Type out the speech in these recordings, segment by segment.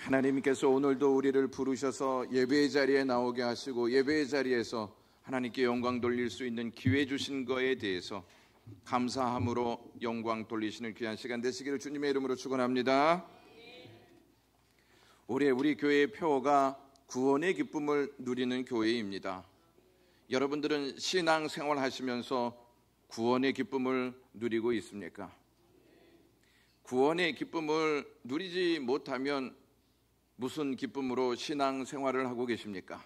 하나님께서 오늘도 우리를 부르셔서 예배의 자리에 나오게 하시고 예배의 자리에서 하나님께 영광 돌릴 수 있는 기회 주신 거에 대해서 감사함으로 영광 돌리시는 귀한 시간 되시기를 주님의 이름으로 축원합니다. 올해 우리 교회의 표어가 구원의 기쁨을 누리는 교회입니다. 여러분들은 신앙생활 하시면서 구원의 기쁨을 누리고 있습니까? 구원의 기쁨을 누리지 못하면 무슨 기쁨으로 신앙생활을 하고 계십니까?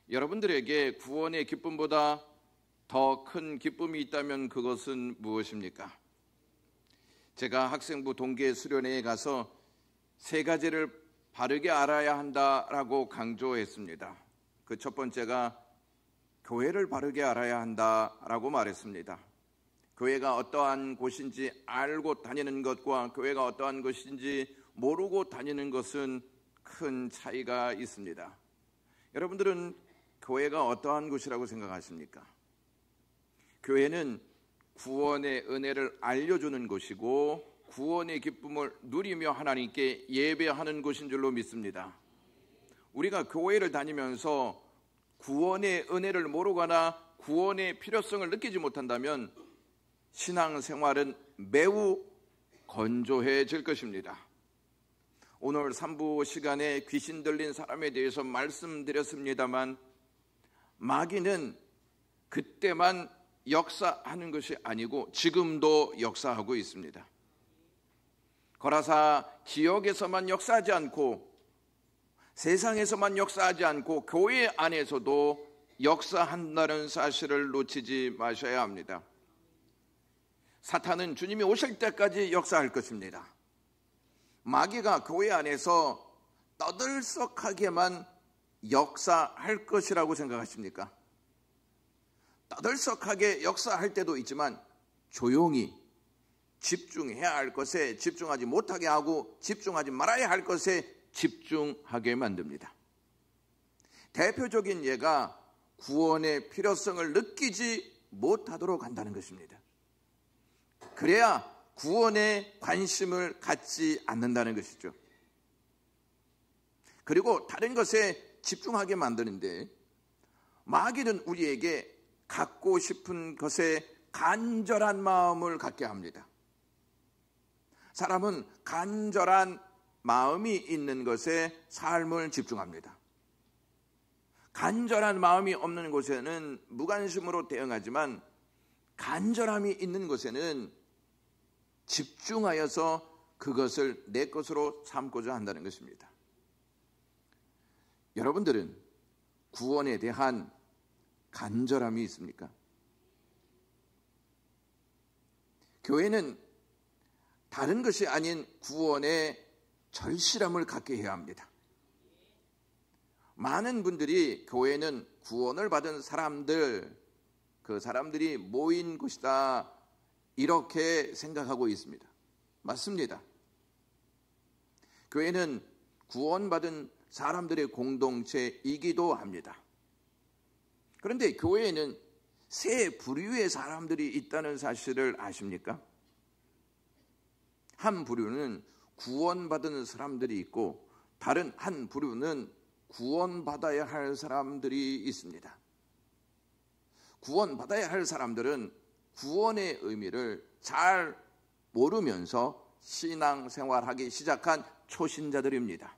여러분들에게 구원의 기쁨보다 더 큰 기쁨이 있다면 그것은 무엇입니까? 제가 학생부 동계 수련회에 가서 세 가지를 바르게 알아야 한다라고 강조했습니다. 그 첫 번째가 교회를 바르게 알아야 한다라고 말했습니다. 교회가 어떠한 곳인지 알고 다니는 것과 교회가 어떠한 것인지 모르고 다니는 것은 큰 차이가 있습니다. 여러분들은 교회가 어떠한 곳이라고 생각하십니까? 교회는 구원의 은혜를 알려주는 곳이고 구원의 기쁨을 누리며 하나님께 예배하는 곳인 줄로 믿습니다. 우리가 교회를 다니면서 구원의 은혜를 모르거나 구원의 필요성을 느끼지 못한다면 신앙생활은 매우 건조해질 것입니다. 오늘 3부 시간에 귀신 들린 사람에 대해서 말씀드렸습니다만 마귀는 그때만 역사하는 것이 아니고 지금도 역사하고 있습니다. 거라사 지역에서만 역사하지 않고 세상에서만 역사하지 않고 교회 안에서도 역사한다는 사실을 놓치지 마셔야 합니다. 사탄은 주님이 오실 때까지 역사할 것입니다. 마귀가 교회 안에서 떠들썩하게만 역사할 것이라고 생각하십니까? 떠들썩하게 역사할 때도 있지만 조용히 집중해야 할 것에 집중하지 못하게 하고 집중하지 말아야 할 것에 집중하게 만듭니다. 대표적인 예가 구원의 필요성을 느끼지 못하도록 한다는 것입니다. 그래야 구원에 관심을 갖지 않는다는 것이죠. 그리고 다른 것에 집중하게 만드는데 마귀는 우리에게 갖고 싶은 것에 간절한 마음을 갖게 합니다. 사람은 간절한 마음이 있는 것에 삶을 집중합니다. 간절한 마음이 없는 곳에는 무관심으로 대응하지만 간절함이 있는 곳에는 집중하여서 그것을 내 것으로 삼고자 한다는 것입니다. 여러분들은 구원에 대한 간절함이 있습니까? 교회는 다른 것이 아닌 구원에 절실함을 갖게 해야 합니다. 많은 분들이 교회는 구원을 받은 사람들, 그 사람들이 모인 곳이다 이렇게 생각하고 있습니다. 맞습니다. 교회는 구원받은 사람들의 공동체이기도 합니다. 그런데 교회에는 세 부류의 사람들이 있다는 사실을 아십니까? 한 부류는 구원받은 사람들이 있고 다른 한 부류는 구원받아야 할 사람들이 있습니다. 구원받아야 할 사람들은 구원의 의미를 잘 모르면서 신앙생활하기 시작한 초신자들입니다.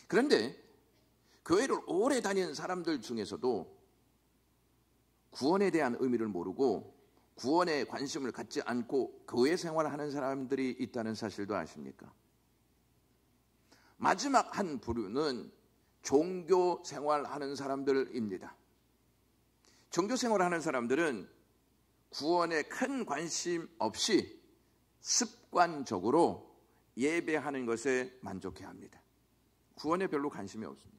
그런데 교회를 오래 다닌 사람들 중에서도 구원에 대한 의미를 모르고 구원에 관심을 갖지 않고 교회 생활을 하는 사람들이 있다는 사실도 아십니까? 마지막 한 부류는 종교 생활하는 사람들입니다. 종교 생활하는 사람들은 구원에 큰 관심 없이 습관적으로 예배하는 것에 만족해야 합니다. 구원에 별로 관심이 없습니다.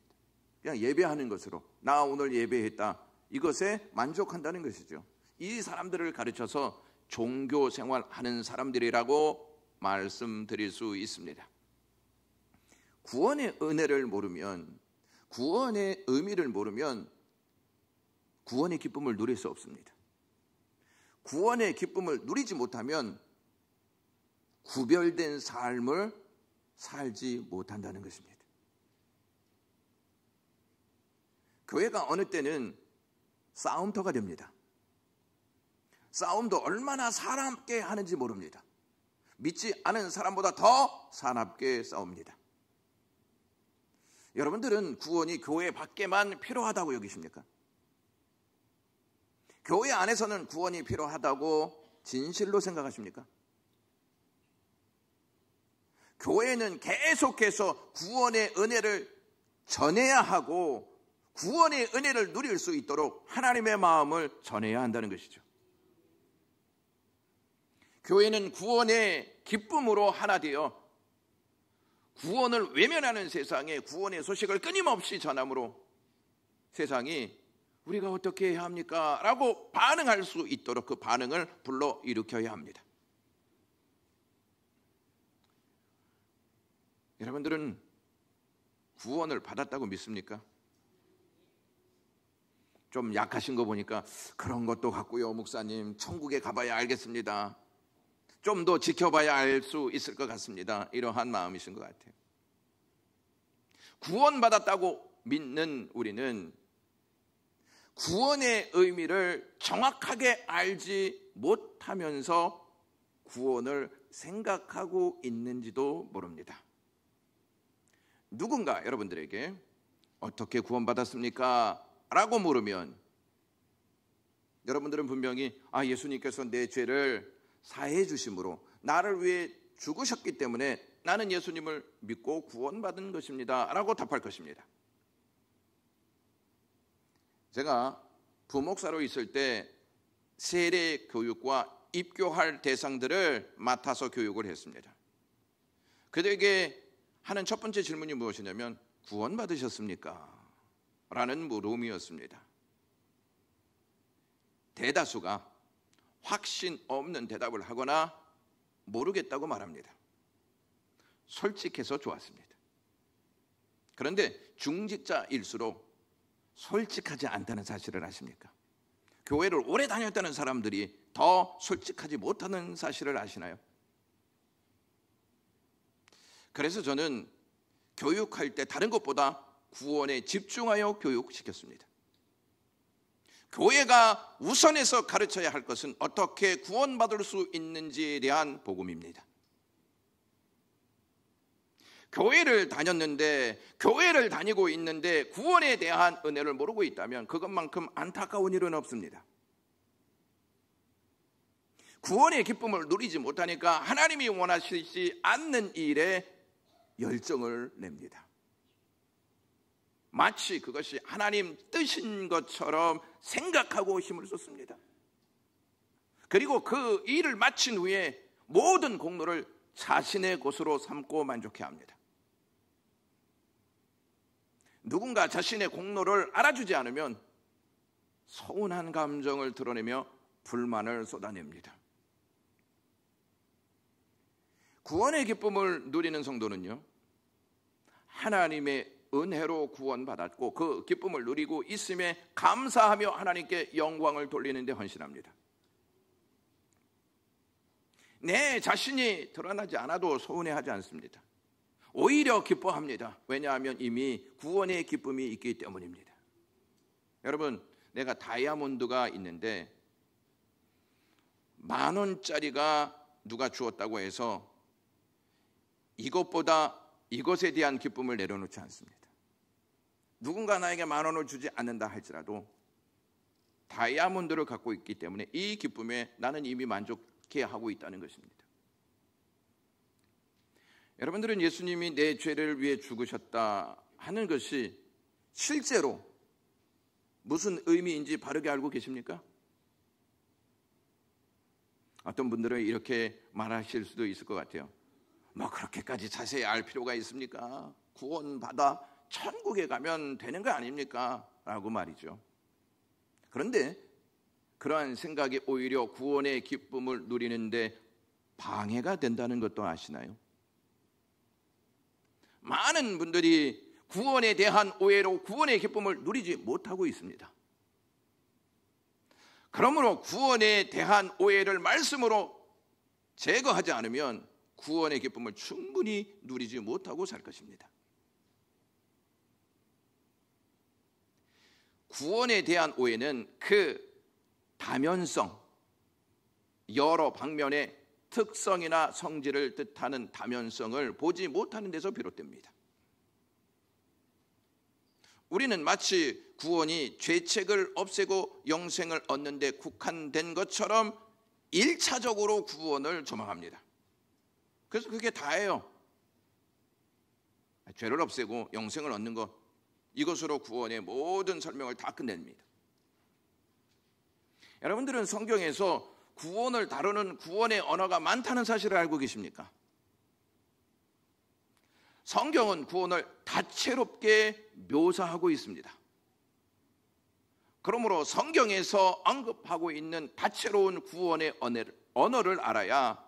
그냥 예배하는 것으로 나 오늘 예배했다 이것에 만족한다는 것이죠. 이 사람들을 가르쳐서 종교 생활하는 사람들이라고 말씀드릴 수 있습니다. 구원의 은혜를 모르면 구원의 의미를 모르면 구원의 기쁨을 누릴 수 없습니다. 구원의 기쁨을 누리지 못하면 구별된 삶을 살지 못한다는 것입니다. 교회가 어느 때는 싸움터가 됩니다. 싸움도 얼마나 사납게 하는지 모릅니다. 믿지 않은 사람보다 더 사납게 싸웁니다. 여러분들은 구원이 교회 밖에만 필요하다고 여기십니까? 교회 안에서는 구원이 필요하다고 진실로 생각하십니까? 교회는 계속해서 구원의 은혜를 전해야 하고 구원의 은혜를 누릴 수 있도록 하나님의 마음을 전해야 한다는 것이죠. 교회는 구원의 기쁨으로 하나 되어 구원을 외면하는 세상에 구원의 소식을 끊임없이 전함으로 세상이 우리가 어떻게 해야 합니까? 라고 반응할 수 있도록 그 반응을 불러일으켜야 합니다. 여러분들은 구원을 받았다고 믿습니까? 좀 약하신 거 보니까 그런 것도 같고요, 목사님. 천국에 가봐야 알겠습니다. 좀 더 지켜봐야 알 수 있을 것 같습니다. 이러한 마음이신 것 같아요. 구원받았다고 믿는 우리는 구원의 의미를 정확하게 알지 못하면서 구원을 생각하고 있는지도 모릅니다. 누군가 여러분들에게 어떻게 구원받았습니까? 라고 물으면 여러분들은 분명히 예수님께서 내 죄를 사해 주심으로 나를 위해 죽으셨기 때문에 나는 예수님을 믿고 구원받은 것입니다 라고 답할 것입니다. 제가 부목사로 있을 때 세례 교육과 입교할 대상들을 맡아서 교육을 했습니다. 그들에게 하는 첫 번째 질문이 무엇이냐면 구원받으셨습니까? 라는 물음이었습니다. 대다수가 확신 없는 대답을 하거나 모르겠다고 말합니다. 솔직해서 좋았습니다. 그런데 중직자일수록 솔직하지 않다는 사실을 아십니까? 교회를 오래 다녔다는 사람들이 더 솔직하지 못하는 사실을 아시나요? 그래서 저는 교육할 때 다른 것보다 구원에 집중하여 교육시켰습니다. 교회가 우선해서 가르쳐야 할 것은 어떻게 구원받을 수 있는지에 대한 복음입니다. 교회를 다니고 있는데 구원에 대한 은혜를 모르고 있다면 그것만큼 안타까운 일은 없습니다. 구원의 기쁨을 누리지 못하니까 하나님이 원하시지 않는 일에 열정을 냅니다. 마치 그것이 하나님 뜻인 것처럼 생각하고 힘을 쏟습니다. 그리고 그 일을 마친 후에 모든 공로를 자신의 것으로 삼고 만족해합니다. 누군가 자신의 공로를 알아주지 않으면 서운한 감정을 드러내며 불만을 쏟아냅니다. 구원의 기쁨을 누리는 성도는요, 하나님의 은혜로 구원받았고 그 기쁨을 누리고 있음에 감사하며 하나님께 영광을 돌리는 데 헌신합니다. 내 자신이 드러나지 않아도 서운해하지 않습니다. 오히려 기뻐합니다. 왜냐하면 이미 구원의 기쁨이 있기 때문입니다. 여러분, 내가 다이아몬드가 있는데 10,000원짜리가 누가 주었다고 해서 이것보다 이것에 대한 기쁨을 내려놓지 않습니다. 누군가 나에게 10,000원을 주지 않는다 할지라도 다이아몬드를 갖고 있기 때문에 이 기쁨에 나는 이미 만족해 하고 있다는 것입니다. 여러분들은 예수님이 내 죄를 위해 죽으셨다 하는 것이 실제로 무슨 의미인지 바르게 알고 계십니까? 어떤 분들은 이렇게 말하실 수도 있을 것 같아요. 뭐 그렇게까지 자세히 알 필요가 있습니까? 구원받아 천국에 가면 되는 거 아닙니까? 라고 말이죠. 그런데 그러한 생각이 오히려 구원의 기쁨을 누리는데 방해가 된다는 것도 아시나요? 많은 분들이 구원에 대한 오해로 구원의 기쁨을 누리지 못하고 있습니다. 그러므로 구원에 대한 오해를 말씀으로 제거하지 않으면 구원의 기쁨을 충분히 누리지 못하고 살 것입니다. 구원에 대한 오해는 그 다면성, 여러 방면의 특성이나 성질을 뜻하는 다면성을 보지 못하는 데서 비롯됩니다. 우리는 마치 구원이 죄책을 없애고 영생을 얻는 데 국한된 것처럼 1차적으로 구원을 조망합니다. 그래서 그게 다예요. 죄를 없애고 영생을 얻는 것, 이것으로 구원의 모든 설명을 다 끝냅니다. 여러분들은 성경에서 구원을 다루는 구원의 언어가 많다는 사실을 알고 계십니까? 성경은 구원을 다채롭게 묘사하고 있습니다. 그러므로 성경에서 언급하고 있는 다채로운 구원의 언어를 알아야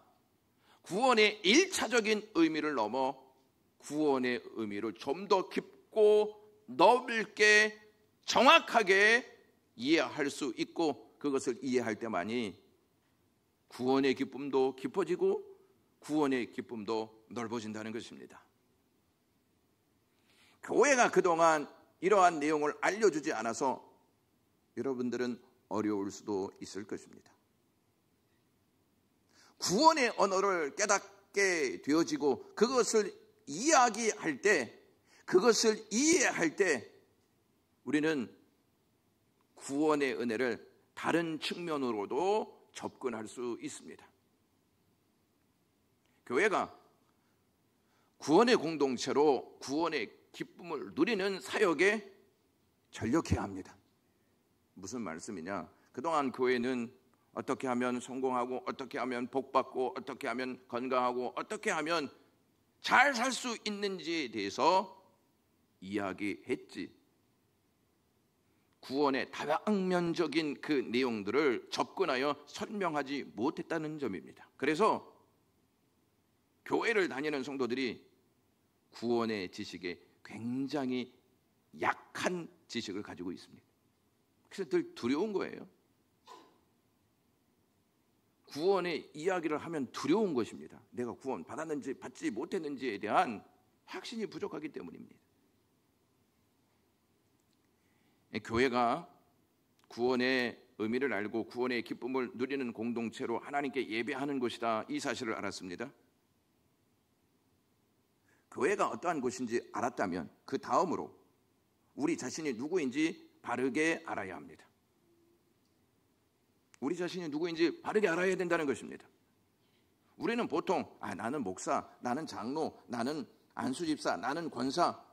구원의 1차적인 의미를 넘어 구원의 의미를 좀 더 깊고 넓게 정확하게 이해할 수 있고, 그것을 이해할 때만이 구원의 기쁨도 깊어지고 구원의 기쁨도 넓어진다는 것입니다. 교회가 그동안 이러한 내용을 알려주지 않아서 여러분들은 어려울 수도 있을 것입니다. 구원의 언어를 깨닫게 되어지고 그것을 이야기할 때, 그것을 이해할 때 우리는 구원의 은혜를 다른 측면으로도 접근할 수 있습니다. 교회가 구원의 공동체로 구원의 기쁨을 누리는 사역에 전력해야 합니다. 무슨 말씀이냐? 그동안 교회는 어떻게 하면 성공하고, 어떻게 하면 복받고, 어떻게 하면 건강하고, 어떻게 하면 잘 살 수 있는지에 대해서 이야기했지, 구원의 다방면적인 그 내용들을 접근하여 설명하지 못했다는 점입니다. 그래서 교회를 다니는 성도들이 구원의 지식에 굉장히 약한 지식을 가지고 있습니다. 그래서 늘 두려운 거예요. 구원의 이야기를 하면 두려운 것입니다. 내가 구원 받았는지 받지 못했는지에 대한 확신이 부족하기 때문입니다. 교회가 구원의 의미를 알고 구원의 기쁨을 누리는 공동체로 하나님께 예배하는 곳이다, 이 사실을 알았습니다. 교회가 어떠한 곳인지 알았다면 그 다음으로 우리 자신이 누구인지 바르게 알아야 합니다. 우리 자신이 누구인지 바르게 알아야 된다는 것입니다. 우리는 보통 나는 목사, 나는 장로, 나는 안수집사, 나는 권사,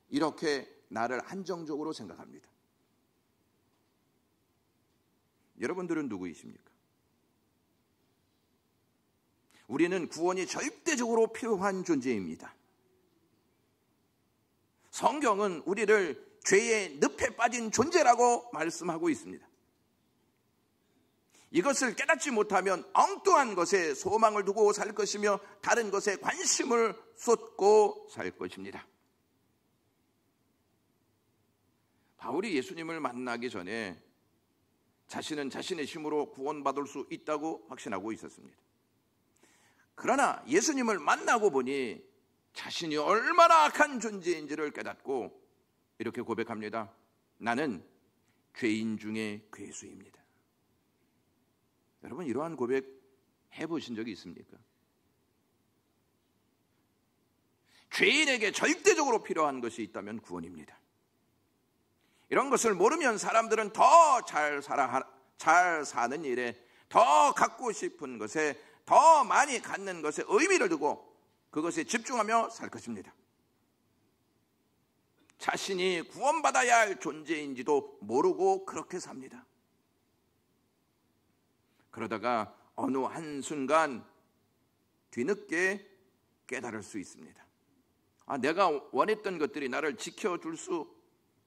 이렇게 나를 한정적으로 생각합니다. 여러분들은 누구이십니까? 우리는 구원이 절대적으로 필요한 존재입니다. 성경은 우리를 죄의 늪에 빠진 존재라고 말씀하고 있습니다. 이것을 깨닫지 못하면 엉뚱한 것에 소망을 두고 살 것이며 다른 것에 관심을 쏟고 살 것입니다. 바울이 예수님을 만나기 전에 자신은 자신의 힘으로 구원받을 수 있다고 확신하고 있었습니다. 그러나 예수님을 만나고 보니 자신이 얼마나 악한 존재인지를 깨닫고 이렇게 고백합니다. 나는 죄인 중에 괴수입니다. 여러분, 이러한 고백 해보신 적이 있습니까? 죄인에게 절대적으로 필요한 것이 있다면 구원입니다. 이런 것을 모르면 사람들은 더 잘 사는 일에, 더 갖고 싶은 것에, 더 많이 갖는 것에 의미를 두고 그것에 집중하며 살 것입니다. 자신이 구원받아야 할 존재인지도 모르고 그렇게 삽니다. 그러다가 어느 한순간 뒤늦게 깨달을 수 있습니다. 내가 원했던 것들이 나를 지켜줄 수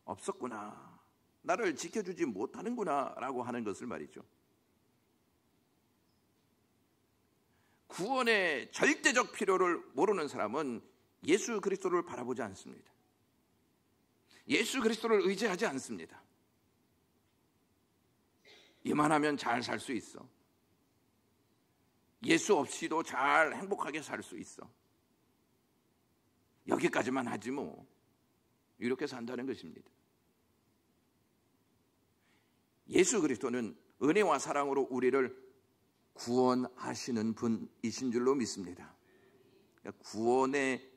없었구나, 나를 지켜주지 못하는구나 라고 하는 것을 말이죠. 구원의 절대적 필요를 모르는 사람은 예수 그리스도를 바라보지 않습니다. 예수 그리스도를 의지하지 않습니다. 이만하면 잘 살 수 있어, 예수 없이도 잘 행복하게 살 수 있어. 여기까지만 하지 뭐. 이렇게 산다는 것입니다. 예수 그리스도는 은혜와 사랑으로 우리를 구원하시는 분이신 줄로 믿습니다. 구원의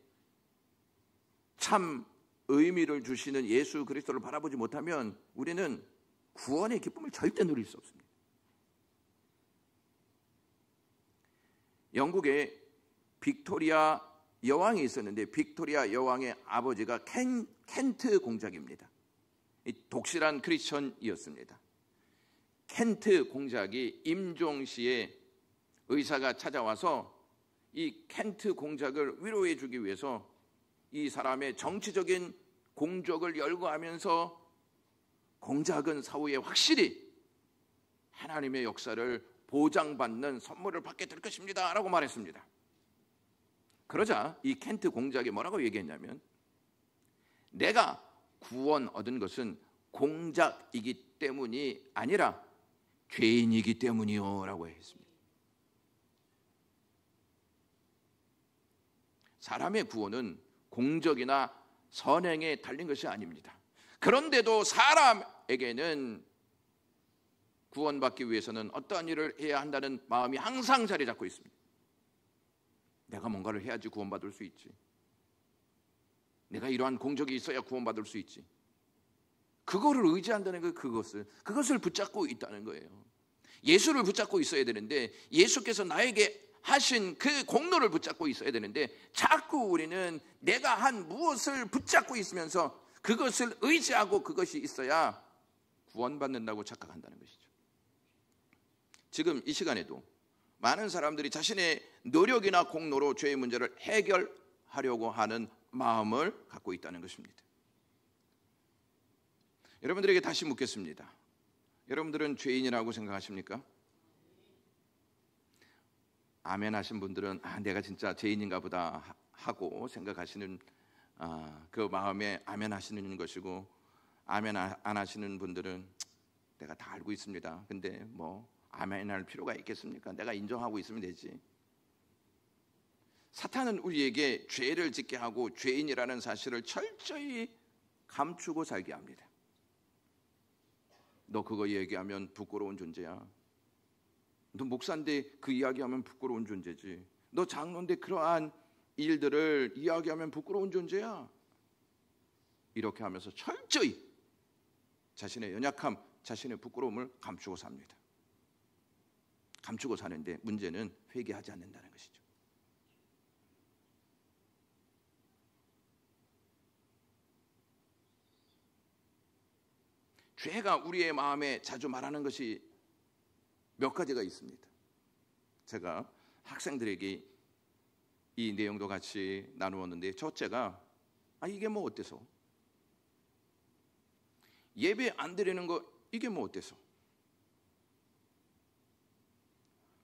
참 의미를 주시는 예수 그리스도를 바라보지 못하면 우리는 구원의 기쁨을 절대 누릴 수 없습니다. 영국에 빅토리아 여왕이 있었는데 빅토리아 여왕의 아버지가 켄트 공작입니다. 독실한 크리스천이었습니다. 켄트 공작이 임종시에 의사가 찾아와서 이 켄트 공작을 위로해 주기 위해서 이 사람의 정치적인 공적을 열거하면서 공작은 사후에 확실히 하나님의 역사를 보장받는 선물을 받게 될 것입니다 라고 말했습니다. 그러자 이 켄트 공작이 뭐라고 얘기했냐면, 내가 구원 얻은 것은 공작이기 때문이 아니라 죄인이기 때문이요 라고 했습니다. 사람의 구원은 공적이나 선행에 달린 것이 아닙니다. 그런데도 사람에게는 구원받기 위해서는 어떠한 일을 해야 한다는 마음이 항상 자리 잡고 있습니다. 내가 뭔가를 해야지 구원받을 수 있지. 내가 이러한 공적이 있어야 구원받을 수 있지. 그거를 의지한다는 거, 그것을 붙잡고 있다는 거예요. 예수를 붙잡고 있어야 되는데, 예수께서 나에게 하신 그 공로를 붙잡고 있어야 되는데, 자꾸 우리는 내가 한 무엇을 붙잡고 있으면서 그것을 의지하고 그것이 있어야 구원받는다고 착각한다는 것이죠. 지금 이 시간에도 많은 사람들이 자신의 노력이나 공로로 죄의 문제를 해결하려고 하는 마음을 갖고 있다는 것입니다. 여러분들에게 다시 묻겠습니다. 여러분들은 죄인이라고 생각하십니까? 아멘 하신 분들은 내가 진짜 죄인인가 보다 하고 생각하시는 그 마음에 아멘 하시는 것이고, 아멘 안 하시는 분들은 내가 다 알고 있습니다. 근데 뭐 아멘 할 필요가 있겠습니까? 내가 인정하고 있으면 되지. 사탄은 우리에게 죄를 짓게 하고 죄인이라는 사실을 철저히 감추고 살게 합니다. 너 그거 얘기하면 부끄러운 존재야. 너 목사인데 그 이야기하면 부끄러운 존재지. 너 장로인데 그러한 일들을 이야기하면 부끄러운 존재야. 이렇게 하면서 철저히 자신의 연약함, 자신의 부끄러움을 감추고 삽니다. 감추고 사는데 문제는 회개하지 않는다는 것이죠. 죄가 우리의 마음에 자주 말하는 것이 몇 가지가 있습니다. 제가 학생들에게 이 내용도 같이 나누었는데, 첫째가 이게 뭐 어때서? 예배 안 드리는 거 이게 뭐 어때서?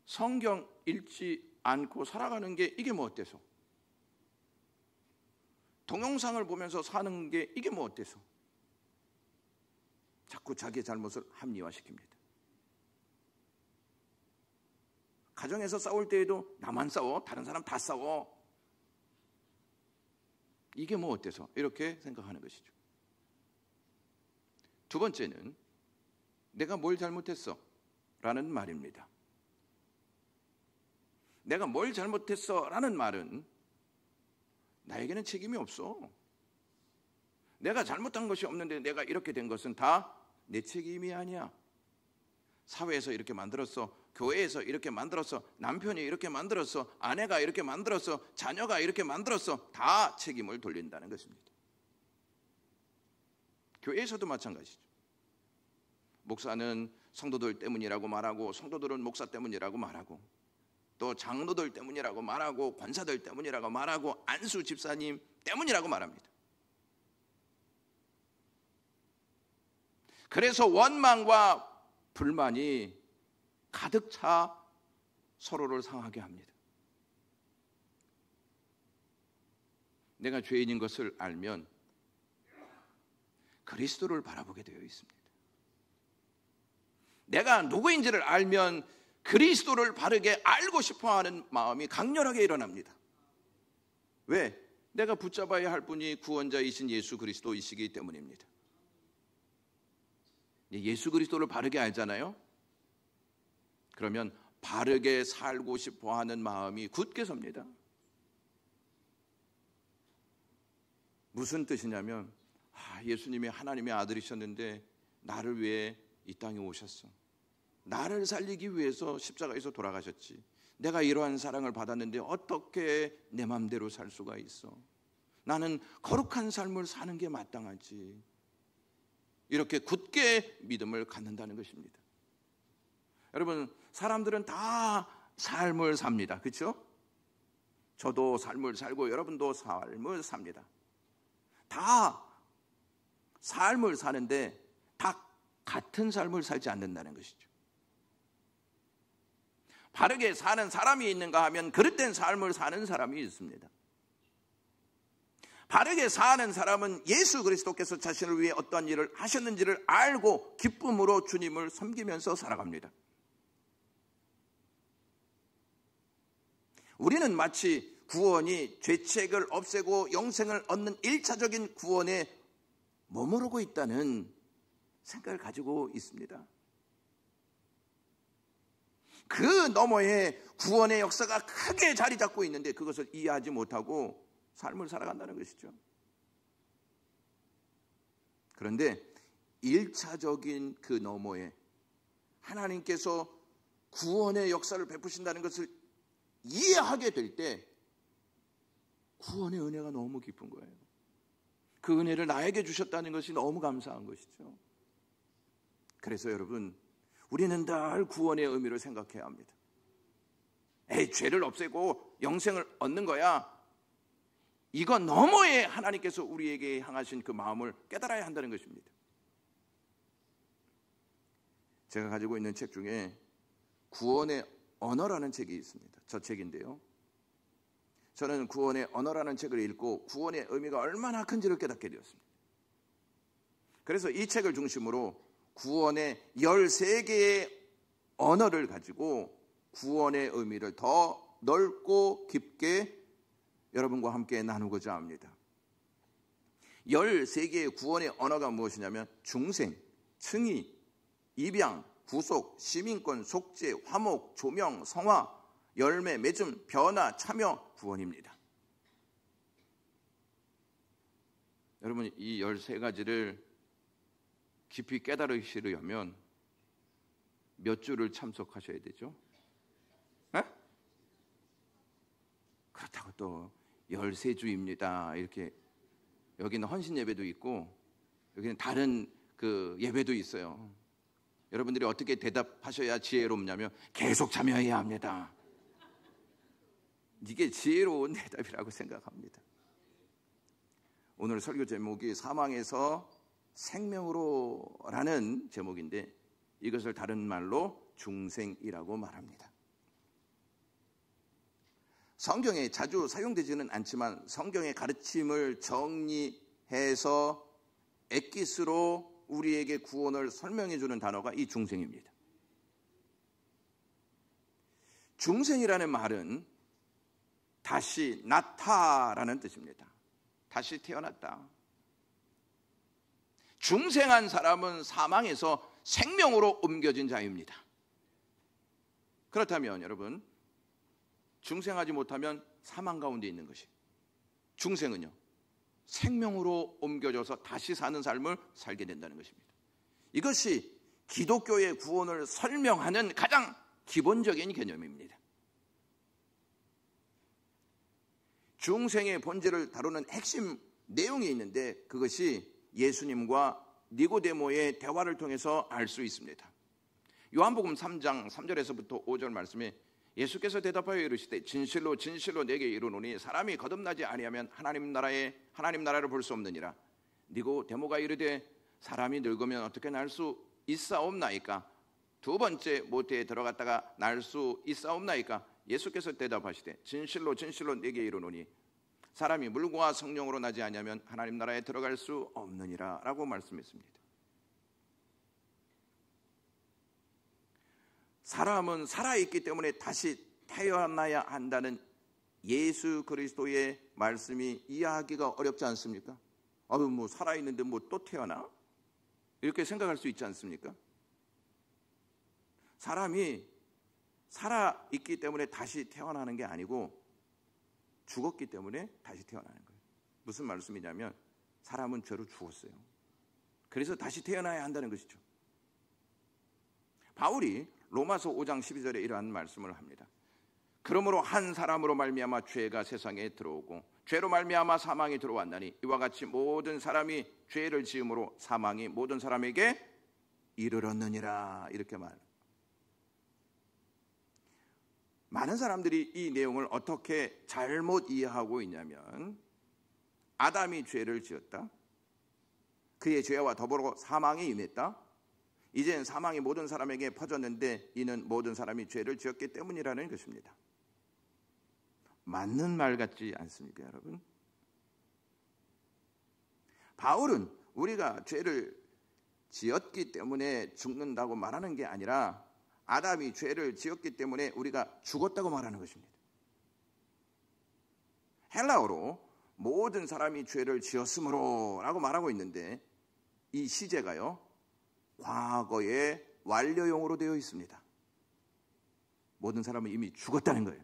성경 읽지 않고 살아가는 게 이게 뭐 어때서? 동영상을 보면서 사는 게 이게 뭐 어때서? 자꾸 자기의 잘못을 합리화시킵니다. 가정에서 싸울 때에도 나만 싸워? 다른 사람 다 싸워? 이게 뭐 어때서? 이렇게 생각하는 것이죠. 두 번째는 내가 뭘 잘못했어? 라는 말입니다. 내가 뭘 잘못했어? 라는 말은 나에게는 책임이 없어. 내가 잘못한 것이 없는데 내가 이렇게 된 것은 다 내 책임이 아니야. 사회에서 이렇게 만들었어. 교회에서 이렇게 만들었어. 남편이 이렇게 만들었어. 아내가 이렇게 만들었어. 자녀가 이렇게 만들었어. 다 책임을 돌린다는 것입니다. 교회에서도 마찬가지죠. 목사는 성도들 때문이라고 말하고, 성도들은 목사 때문이라고 말하고, 또 장로들 때문이라고 말하고, 권사들 때문이라고 말하고, 안수 집사님 때문이라고 말합니다. 그래서 원망과 불만이 가득 차 서로를 상하게 합니다. 내가 죄인인 것을 알면 그리스도를 바라보게 되어 있습니다. 내가 누구인지를 알면 그리스도를 바르게 알고 싶어하는 마음이 강렬하게 일어납니다. 왜? 내가 붙잡아야 할 분이 구원자이신 예수 그리스도이시기 때문입니다. 예수 그리스도를 바르게 알잖아요. 그러면 바르게 살고 싶어하는 마음이 굳게 섭니다. 무슨 뜻이냐면 예수님이 하나님의 아들이셨는데 나를 위해 이 땅에 오셨어. 나를 살리기 위해서 십자가에서 돌아가셨지. 내가 이러한 사랑을 받았는데 어떻게 내 맘대로 살 수가 있어? 나는 거룩한 삶을 사는 게 마땅하지. 이렇게 굳게 믿음을 갖는다는 것입니다. 여러분, 사람들은 다 삶을 삽니다. 그렇죠? 저도 삶을 살고 여러분도 삶을 삽니다. 다 삶을 사는데 다 같은 삶을 살지 않는다는 것이죠. 바르게 사는 사람이 있는가 하면 그릇된 삶을 사는 사람이 있습니다. 바르게 사는 사람은 예수 그리스도께서 자신을 위해 어떠한 일을 하셨는지를 알고 기쁨으로 주님을 섬기면서 살아갑니다. 우리는 마치 구원이 죄책을 없애고 영생을 얻는 1차적인 구원에 머무르고 있다는 생각을 가지고 있습니다. 그 너머에 구원의 역사가 크게 자리 잡고 있는데 그것을 이해하지 못하고 삶을 살아간다는 것이죠. 그런데 1차적인 그 너머에 하나님께서 구원의 역사를 베푸신다는 것을 이해하게 될 때 구원의 은혜가 너무 깊은 거예요. 그 은혜를 나에게 주셨다는 것이 너무 감사한 것이죠. 그래서 여러분, 우리는 늘 구원의 의미를 생각해야 합니다. 죄를 없애고 영생을 얻는 거야. 이건 너머에 하나님께서 우리에게 향하신 그 마음을 깨달아야 한다는 것입니다. 제가 가지고 있는 책 중에 구원의 언어라는 책이 있습니다. 저 책인데요. 저는 구원의 언어라는 책을 읽고 구원의 의미가 얼마나 큰지를 깨닫게 되었습니다. 그래서 이 책을 중심으로 구원의 13개의 언어를 가지고 구원의 의미를 더 넓고 깊게 여러분과 함께 나누고자 합니다. 13개의 구원의 언어가 무엇이냐면 중생, 승의, 입양, 구속, 시민권, 속죄, 화목, 조명, 성화, 열매, 맺음, 변화, 참여, 구원입니다. 여러분, 이 13가지를 깊이 깨달으시려면 몇 주를 참석하셔야 되죠? 에? 그렇다고 또 13주입니다. 이렇게 여기는 헌신 예배도 있고 여기는 다른 그 예배도 있어요. 여러분들이 어떻게 대답하셔야 지혜롭냐면 계속 참여해야 합니다. 이게 지혜로운 대답이라고 생각합니다. 오늘 설교 제목이 사망에서 생명으로라는 제목인데 이것을 다른 말로 중생이라고 말합니다. 성경에 자주 사용되지는 않지만 성경의 가르침을 정리해서 엑기스로 우리에게 구원을 설명해 주는 단어가 이 중생입니다. 중생이라는 말은 다시 낳다라는 뜻입니다. 다시 태어났다. 중생한 사람은 사망에서 생명으로 옮겨진 자입니다. 그렇다면 여러분, 중생하지 못하면 사망 가운데 있는 것이, 중생은요 생명으로 옮겨져서 다시 사는 삶을 살게 된다는 것입니다. 이것이 기독교의 구원을 설명하는 가장 기본적인 개념입니다. 중생의 본질을 다루는 핵심 내용이 있는데 그것이 예수님과 니고데모의 대화를 통해서 알 수 있습니다. 요한복음 3장 3절에서부터 5절 말씀에 예수께서 대답하여 이르시되 진실로 진실로 내게 이르노니 사람이 거듭나지 아니하면 하나님 나라를 볼 수 없느니라. 니고데모가 이르되 사람이 늙으면 어떻게 날 수 있사옵나이까? 두 번째 모태에 들어갔다가 날 수 있사옵나이까? 예수께서 대답하시되 진실로 진실로 내게 이르노니 사람이 물과 성령으로 나지 아니하면 하나님 나라에 들어갈 수 없느니라 라고 말씀했습니다. 사람은 살아있기 때문에 다시 태어나야 한다는 예수 그리스도의 말씀이 이해하기가 어렵지 않습니까? 뭐 살아있는데 뭐 또 태어나? 이렇게 생각할 수 있지 않습니까? 사람이 살아있기 때문에 다시 태어나는 게 아니고 죽었기 때문에 다시 태어나는 거예요. 무슨 말씀이냐면 사람은 죄로 죽었어요. 그래서 다시 태어나야 한다는 것이죠. 바울이 로마서 5장 12절에 이러한 말씀을 합니다. 그러므로 한 사람으로 말미암아 죄가 세상에 들어오고 죄로 말미암아 사망이 들어왔나니 이와 같이 모든 사람이 죄를 지음으로 사망이 모든 사람에게 이르렀느니라. 이렇게 말합니다. 많은 사람들이 이 내용을 어떻게 잘못 이해하고 있냐면 아담이 죄를 지었다. 그의 죄와 더불어 사망이 임했다. 이젠 사망이 모든 사람에게 퍼졌는데 이는 모든 사람이 죄를 지었기 때문이라는 것입니다. 맞는 말 같지 않습니까, 여러분? 바울은 우리가 죄를 지었기 때문에 죽는다고 말하는 게 아니라 아담이 죄를 지었기 때문에 우리가 죽었다고 말하는 것입니다. 헬라어로 모든 사람이 죄를 지었으므로 라고 말하고 있는데 이 시제가요 과거의 완료형으로 되어 있습니다. 모든 사람은 이미 죽었다는 거예요.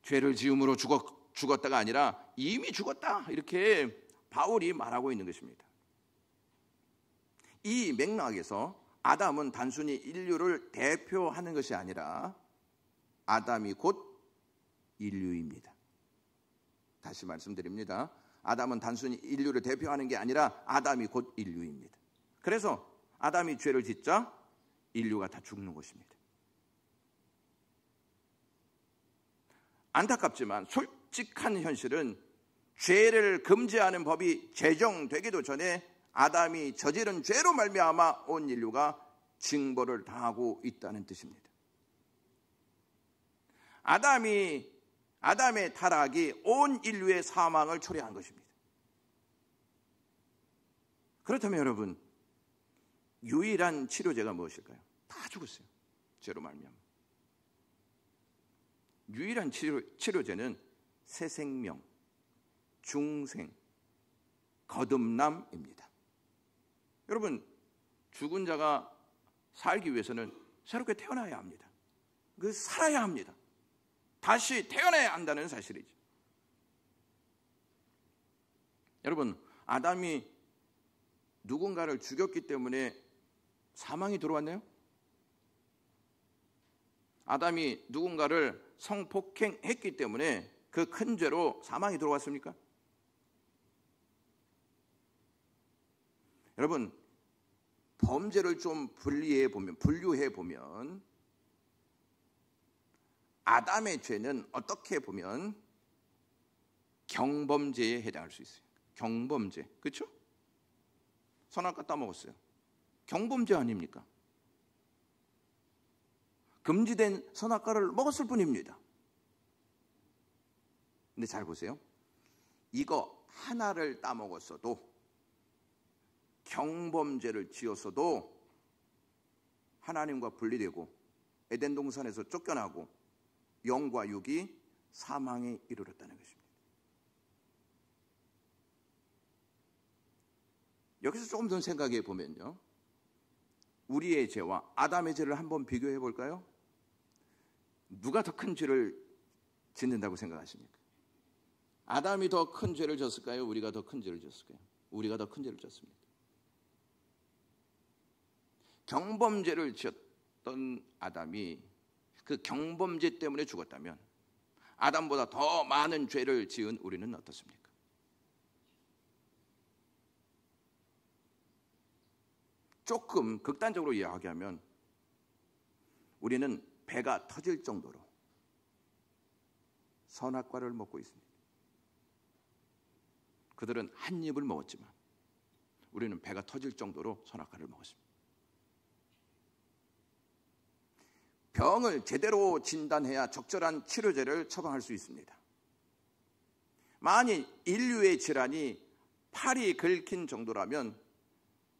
죄를 지음으로 죽었다가 아니라 이미 죽었다, 이렇게 바울이 말하고 있는 것입니다. 이 맥락에서 아담은 단순히 인류를 대표하는 것이 아니라 아담이 곧 인류입니다. 다시 말씀드립니다. 아담은 단순히 인류를 대표하는 게 아니라 아담이 곧 인류입니다. 그래서 아담이 죄를 짓자 인류가 다 죽는 것입니다. 안타깝지만 솔직한 현실은 죄를 금지하는 법이 제정되기도 전에 아담이 저지른 죄로 말미암아 온 인류가 징벌을 당하고 있다는 뜻입니다. 아담의 타락이 온 인류의 사망을 초래한 것입니다. 그렇다면 여러분, 유일한 치료제가 무엇일까요? 다 죽었어요. 죄로 말미암아. 유일한 치료제는 새 생명, 중생, 거듭남입니다. 여러분, 죽은 자가 살기 위해서는 새롭게 태어나야 합니다. 살아야 합니다. 다시 태어나야 한다는 사실이죠. 여러분, 아담이 누군가를 죽였기 때문에 사망이 들어왔나요? 아담이 누군가를 성폭행했기 때문에 그 큰 죄로 사망이 들어왔습니까? 여러분, 범죄를 좀 분류해 보면 아담의 죄는 어떻게 보면 경범죄에 해당할 수 있어요. 경범죄, 그렇죠? 선악과 따먹었어요. 경범죄 아닙니까? 금지된 선악과를 먹었을 뿐입니다. 근데 잘 보세요. 이거 하나를 따먹었어도, 경범죄를 지었어도 하나님과 분리되고 에덴 동산에서 쫓겨나고 영과 육이 사망에 이르렀다는 것입니다. 여기서 조금 더 생각해 보면요, 우리의 죄와 아담의 죄를 한번 비교해 볼까요? 누가 더 큰 죄를 짓는다고 생각하십니까? 아담이 더 큰 죄를 졌을까요? 우리가 더 큰 죄를 졌을까요? 우리가 더 큰 죄를 졌습니다. 경범죄를 지었던 아담이 그 경범죄 때문에 죽었다면 아담보다 더 많은 죄를 지은 우리는 어떻습니까? 조금 극단적으로 이야기하면 우리는 배가 터질 정도로 선악과를 먹고 있습니다. 그들은 한 입을 먹었지만 우리는 배가 터질 정도로 선악과를 먹었습니다. 병을 제대로 진단해야 적절한 치료제를 처방할 수 있습니다. 만일 인류의 질환이 팔이 긁힌 정도라면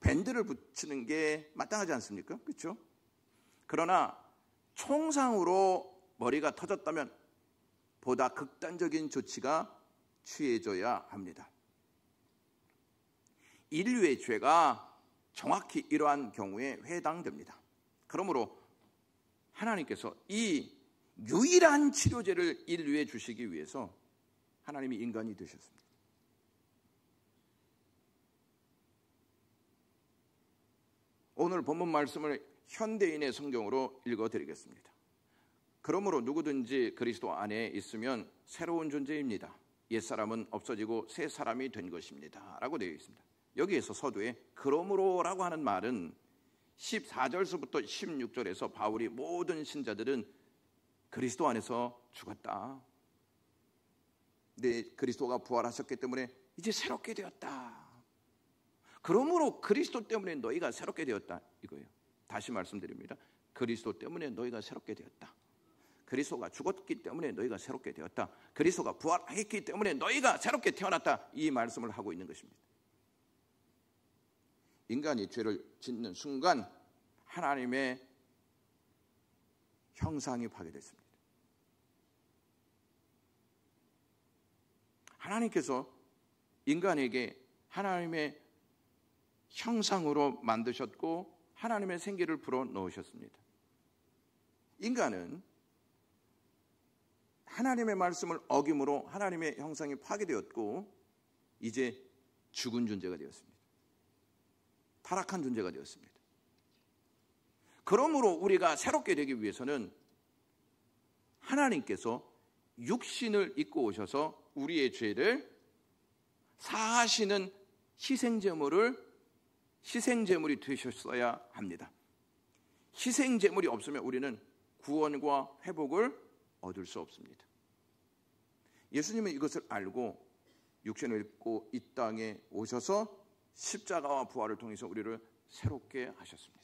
밴드를 붙이는 게 마땅하지 않습니까? 그렇죠? 그러나 총상으로 머리가 터졌다면 보다 극단적인 조치가 취해져야 합니다. 인류의 죄가 정확히 이러한 경우에 해당됩니다. 그러므로 하나님께서 이 유일한 치료제를 인류에 주시기 위해서 하나님이 인간이 되셨습니다. 오늘 본문 말씀을 현대인의 성경으로 읽어드리겠습니다. 그러므로 누구든지 그리스도 안에 있으면 새로운 존재입니다. 옛사람은 없어지고 새 사람이 된 것입니다 라고 되어 있습니다. 여기에서 서두에 그러므로라고 하는 말은 14절서부터 16절에서 바울이 모든 신자들은 그리스도 안에서 죽었다. 근데 그리스도가 부활하셨기 때문에 이제 새롭게 되었다. 그러므로 그리스도 때문에 너희가 새롭게 되었다 이거예요. 다시 말씀드립니다. 그리스도 때문에 너희가 새롭게 되었다. 그리스도가 죽었기 때문에 너희가 새롭게 되었다. 그리스도가 부활했기 때문에 너희가 새롭게 태어났다. 이 말씀을 하고 있는 것입니다. 인간이 죄를 짓는 순간 하나님의 형상이 파괴됐습니다. 하나님께서 인간에게 하나님의 형상으로 만드셨고 하나님의 생기를 불어넣으셨습니다. 인간은 하나님의 말씀을 어김으로 하나님의 형상이 파괴되었고 이제 죽은 존재가 되었습니다. 타락한 존재가 되었습니다. 그러므로 우리가 새롭게 되기 위해서는 하나님께서 육신을 입고 오셔서 우리의 죄를 사하시는 희생제물이 되셨어야 합니다. 희생제물이 없으면 우리는 구원과 회복을 얻을 수 없습니다. 예수님은 이것을 알고 육신을 입고 이 땅에 오셔서 십자가와 부활을 통해서 우리를 새롭게 하셨습니다.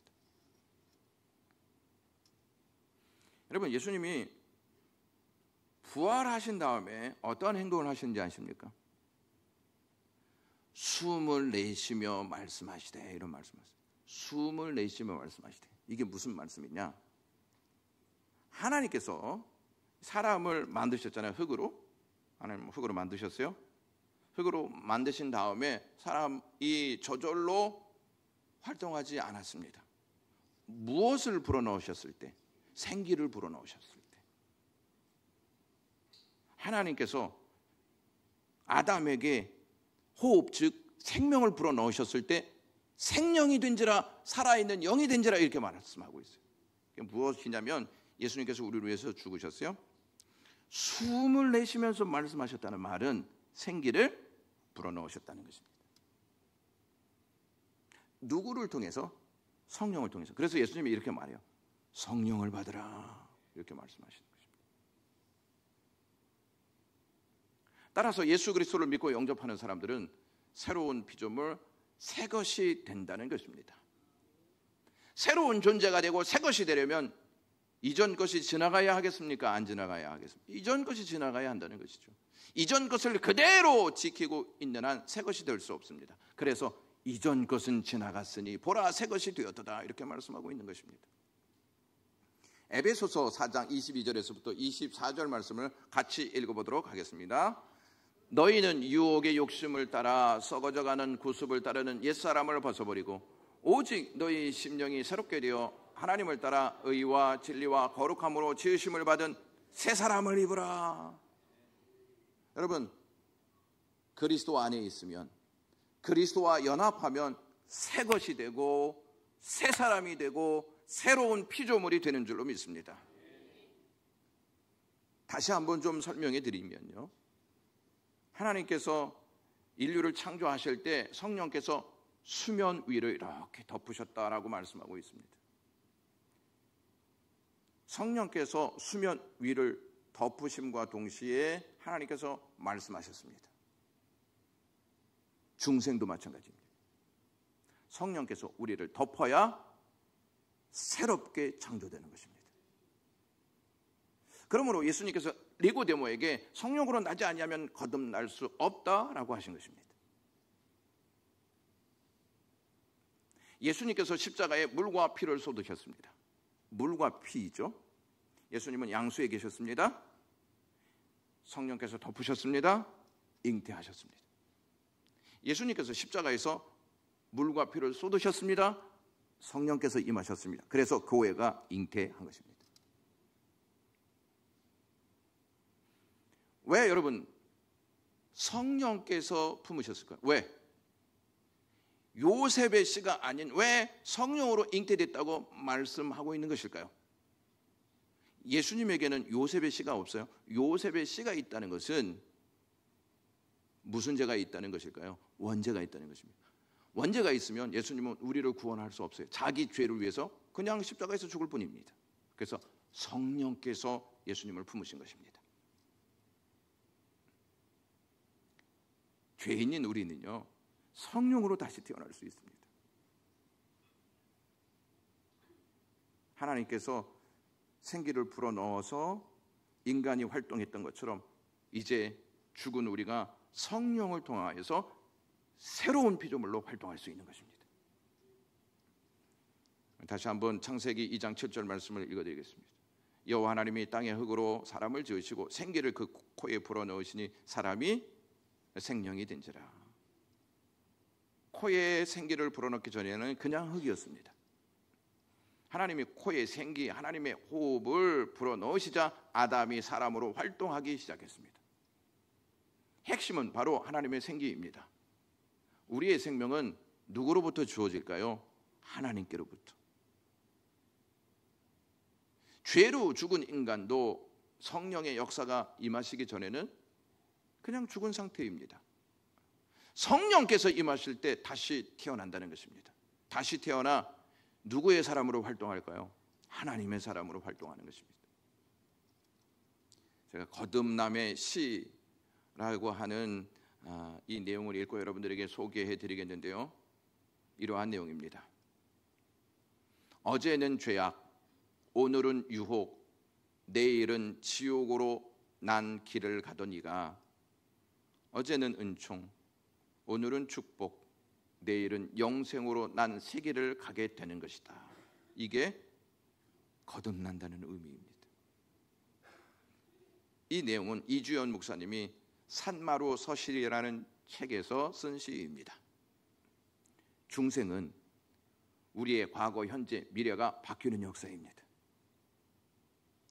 여러분, 예수님이 부활하신 다음에 어떤 행동을 하시는지 아십니까? 숨을 내쉬며 말씀하시되, 이런 말씀하세요. 숨을 내쉬며 말씀하시되. 이게 무슨 말씀이냐? 하나님께서 사람을 만드셨잖아요. 흙으로. 하나님 흙으로 만드셨어요. 흙으로 만드신 다음에 사람이 저절로 활동하지 않았습니다. 무엇을 불어넣으셨을 때? 생기를 불어넣으셨을 때. 하나님께서 아담에게 호흡, 즉 생명을 불어넣으셨을 때 생명이 된지라 살아있는 영이 된지라 이렇게 말씀하고 있어요. 무엇이냐면 예수님께서 우리를 위해서 죽으셨어요. 숨을 내쉬면서 말씀하셨다는 말은 생기를 불어넣으셨다는 것입니다. 누구를 통해서? 성령을 통해서. 그래서 예수님이 이렇게 말해요. 성령을 받으라. 이렇게 말씀하시는 것입니다. 따라서 예수 그리스도를 믿고 영접하는 사람들은 새로운 피조물, 새 것이 된다는 것입니다. 새로운 존재가 되고 새 것이 되려면 이전 것이 지나가야 하겠습니까? 안 지나가야 하겠습니까? 이전 것이 지나가야 한다는 것이죠. 이전 것을 그대로 지키고 있는 한 새 것이 될 수 없습니다. 그래서 이전 것은 지나갔으니 보라 새 것이 되었도다 이렇게 말씀하고 있는 것입니다. 에베소서 4장 22절에서부터 24절 말씀을 같이 읽어보도록 하겠습니다. 너희는 유혹의 욕심을 따라 썩어져가는 구습을 따르는 옛사람을 벗어버리고 오직 너희 심령이 새롭게 되어 하나님을 따라 의와 진리와 거룩함으로 지으심을 받은 새 사람을 입으라. 여러분, 그리스도 안에 있으면, 그리스도와 연합하면 새 것이 되고 새 사람이 되고 새로운 피조물이 되는 줄로 믿습니다. 다시 한번 좀 설명해 드리면요, 하나님께서 인류를 창조하실 때 성령께서 수면 위를 이렇게 덮으셨다라고 말씀하고 있습니다. 성령께서 수면 위를 덮으심과 동시에 하나님께서 말씀하셨습니다. 중생도 마찬가지입니다. 성령께서 우리를 덮어야 새롭게 창조되는 것입니다. 그러므로 예수님께서 니고데모에게 성령으로 나지 아니하면 거듭날 수 없다라고 하신 것입니다. 예수님께서 십자가에 물과 피를 쏟으셨습니다. 물과 피이죠. 예수님은 양수에 계셨습니다. 성령께서 덮으셨습니다. 잉태하셨습니다. 예수님께서 십자가에서 물과 피를 쏟으셨습니다. 성령께서 임하셨습니다. 그래서 교회가 잉태한 것입니다. 왜 여러분 성령께서 품으셨을까요? 왜? 요셉의 씨가 아닌 왜 성령으로 잉태됐다고 말씀하고 있는 것일까요? 예수님에게는 요셉의 씨가 없어요. 요셉의 씨가 있다는 것은 무슨 죄가 있다는 것일까요? 원죄가 있다는 것입니다. 원죄가 있으면 예수님은 우리를 구원할 수 없어요. 자기 죄를 위해서 그냥 십자가에서 죽을 뿐입니다. 그래서 성령께서 예수님을 품으신 것입니다. 죄인인 우리는요, 성령으로 다시 태어날 수 있습니다. 하나님께서 생기를 불어넣어서 인간이 활동했던 것처럼 이제 죽은 우리가 성령을 통하여서 새로운 피조물로 활동할 수 있는 것입니다. 다시 한번 창세기 2장 7절 말씀을 읽어드리겠습니다. 여호와 하나님이 땅의 흙으로 사람을 지으시고 생기를 그 코에 불어넣으시니 사람이 생명이 된지라. 코에 생기를 불어넣기 전에는 그냥 흙이었습니다. 하나님이 코에 생기, 하나님의 호흡을 불어넣으시자 아담이 사람으로 활동하기 시작했습니다. 핵심은 바로 하나님의 생기입니다. 우리의 생명은 누구로부터 주어질까요? 하나님께로부터. 죄로 죽은 인간도 성령의 역사가 임하시기 전에는 그냥 죽은 상태입니다. 성령께서 임하실 때 다시 태어난다는 것입니다. 다시 태어나 누구의 사람으로 활동할까요? 하나님의 사람으로 활동하는 것입니다. 제가 거듭남의 시라고 하는 이 내용을 읽고 여러분들에게 소개해 드리겠는데요, 이러한 내용입니다. 어제는 죄악, 오늘은 유혹, 내일은 지옥으로 난 길을 가던 이가 어제는 은총, 오늘은 축복, 내일은 영생으로 난 새 길을 가게 되는 것이다. 이게 거듭난다는 의미입니다. 이 내용은 이주연 목사님이 산마루 서실이라는 책에서 쓴 시입니다. 중생은 우리의 과거, 현재, 미래가 바뀌는 역사입니다.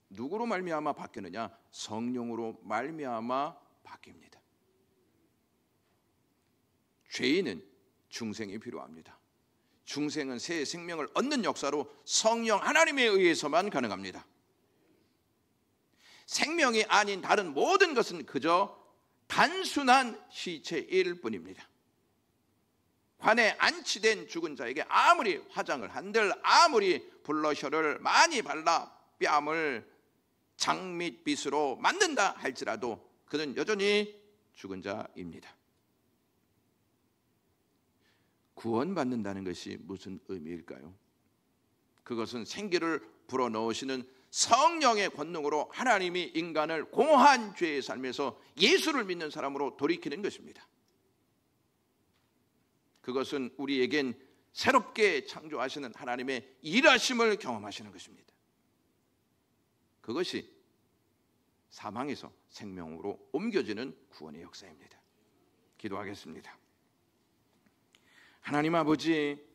누구로 말미암아 바뀌느냐? 성령으로 말미암아 바뀝니다. 죄인은 중생이 필요합니다. 중생은 새 생명을 얻는 역사로 성령 하나님에 의해서만 가능합니다. 생명이 아닌 다른 모든 것은 그저 단순한 시체일 뿐입니다. 관에 안치된 죽은 자에게 아무리 화장을 한들, 아무리 블러셔를 많이 발라 뺨을 장밋빛으로 만든다 할지라도 그는 여전히 죽은 자입니다. 구원받는다는 것이 무슨 의미일까요? 그것은 생기를 불어넣으시는 성령의 권능으로 하나님이 인간을 공허한 죄의 삶에서 예수를 믿는 사람으로 돌이키는 것입니다. 그것은 우리에겐 새롭게 창조하시는 하나님의 일하심을 경험하시는 것입니다. 그것이 사망에서 생명으로 옮겨지는 구원의 역사입니다. 기도하겠습니다. 하나님 아버지,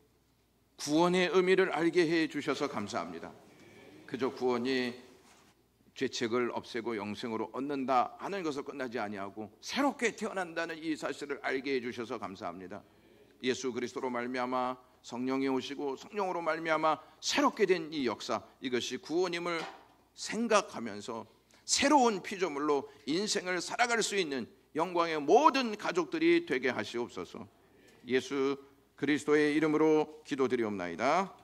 구원의 의미를 알게 해 주셔서 감사합니다. 그저 구원이 죄책을 없애고 영생으로 얻는다 하는 것을 끝나지 아니하고 새롭게 태어난다는 이 사실을 알게 해 주셔서 감사합니다. 예수 그리스도로 말미암아 성령이 오시고 성령으로 말미암아 새롭게 된 이 역사, 이것이 구원임을 생각하면서 새로운 피조물로 인생을 살아갈 수 있는 영광의 모든 가족들이 되게 하시옵소서. 예수 그리스도의 이름으로 기도드리옵나이다.